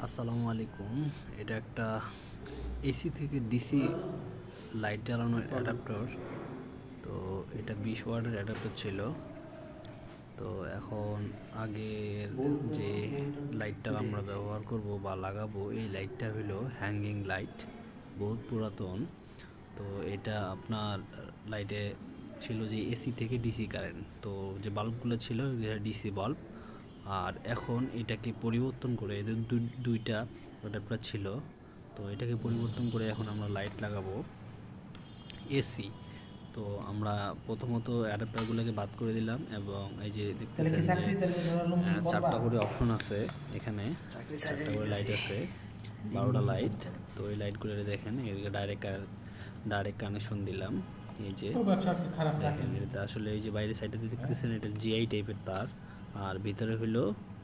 আসসালামু আলাইকুম। এটা একটা এসি থেকে ডিসি লাইট জ্বালানোর অ্যাডাপ্টার। তো এটা 20 ওয়াটের অ্যাডাপ্টার ছিল। তো এখন আগের যে লাইটটা আমরা ব্যবহার করব বা লাগাবো, এই লাইটটা হলো হ্যাঙ্গিং লাইট, বহুত পুরাতন। তো এটা আপনার লাইটে ছিল যে এসি থেকে ডিসি কারেন্ট, তো যে বাল্বগুলো ছিল ডিসি বাল্ব। আর এখন এটাকে পরিবর্তন করে, এদের দুইটা অ্যাডাপ্টার ছিল, তো এটাকে পরিবর্তন করে এখন আমরা লাইট লাগাবো এসি। তো আমরা প্রথমত অ্যাডাপ্টারগুলোকে বাদ করে দিলাম, এবং এই যে দেখতেছেন যে 4টা করে অপশন আছে, এখানে 4টা করে লাইট আছে, 12টা লাইট। তো এই লাইটগুলো দেখেন, এদিকে ডাইরেক্ট কানেকশন দিলাম। এই যে দেখেন, এটা আসলে এই যে বাইরের সাইডে দেখতেছেন, এটা জিআই টাইপের তার, আর ভিতরে হলো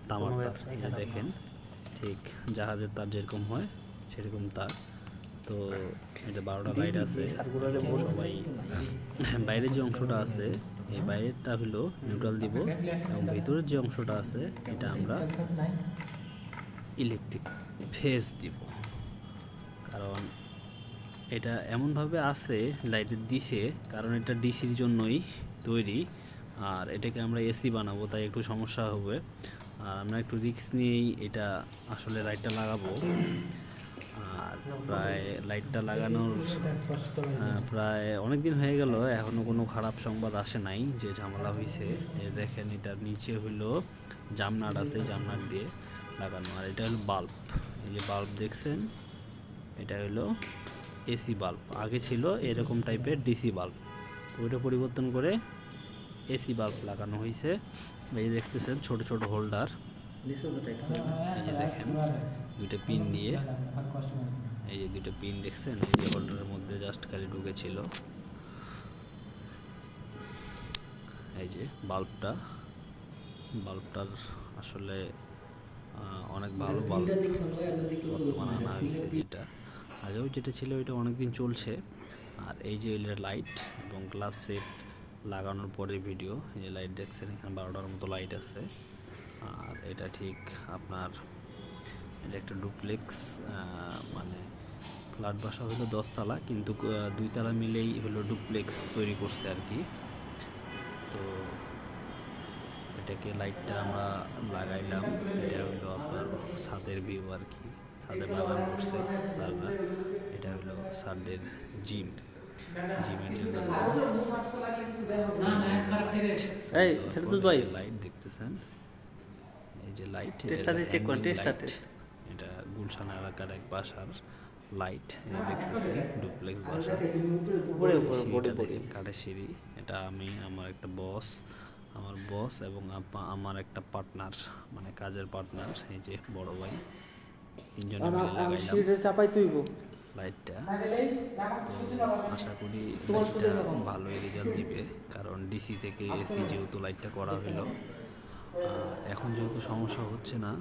তামার তার। এটা দেখেন, ঠিক জাহাজের তার যেরকম হয় সেরকম তার। তো এটা 12টা লাইট আছে সবাই। বাইরের যে অংশটা আছে, এই বাইরেরটা হলো নিউট্রাল দিব, এবং ভিতরের যে অংশটা আছে এটা আমরা ইলেকট্রিক ফেজ দিব। কারণ এটা এমনভাবে আছে লাইটের দিছে, কারণ এটা ডিসির জন্যই তৈরি, আর এটাকে আমরা এসি বানাবো, তাই একটু সমস্যা হবে। আর আমরা একটু রিস্ক নিয়েই এটা আসলে লাইটটা লাগাবো। আর প্রায় লাইটটা লাগানোর প্রায় অনেক দিন হয়ে গেল, এখনও কোনো খারাপ সংবাদ আসে নাই যে ঝামেলা হয়েছে। দেখেন, এটার নিচে হইলো জামনাট আছে, জামনাট দিয়ে লাগানো। আর এটা হলো বাল্ব, এই যে বাল্ব দেখছেন, এটা হলো এসি বাল্ব। আগে ছিল এরকম টাইপের ডিসি বাল্ব, ওইটা পরিবর্তন করে এসি বাল্ব লাগানো হয়েছে। এই যে দেখতেছেন ছোট ছোট হোল্ডার, এই যে দেখেন দুইটা পিন দিয়ে, এই যে দুইটা পিন দেখছেন, এই যে হোল্ডারের মধ্যে জাস্ট খালি ঢুকেছিল। এই যে বাল্বটার আসলে অনেক ভালো বাল্ব বর্তমানে আনা হয়েছে। যেটা আগেও যেটা ছিল এটা অনেকদিন চলছে। আর এই যে লাইট এবং গ্লাস সেট লাগানোর পরে ভিডিও, এই যে লাইট দেখছেন, এখানে 12টার মতো লাইট আছে। আর এটা ঠিক আপনার, এটা একটা ডুপ্লেক্স, মানে ফ্ল্যাট বাসা হলো 10 তলা, কিন্তু 2 তলা মিলেই হলো ডুপ্লেক্স তৈরি করছে আর কি। তো এটাকে লাইটটা আমরা লাগাইলাম, এটা হলো আপনার ছাদের ভিউ আর কি, ছাদে বাগান করছে স্যাররা। এটা হলো স্যারদের জিমের জন্য লাইট দেখতেছেন, এই যে লাইট, এটা গুলশান এলাকার এক বাসার লাইট দেখতেছেন, ডুপ্লেক্স বাসা। কাঠের সিঁড়ি, এটা আমি, আমার বস এবং আমার একটা পার্টনার, মানে কাজের পার্টনার, এই যে বড় ভাই, তিনজনে মিলে লাগাইলাম লাইটটা। তো আশা করি লাইটটা ভালোই রেজাল্ট দিবে, কারণ ডিসি থেকে এসি যেহেতু লাইটটা করা হলো, এখন যেহেতু সমস্যা হচ্ছে না।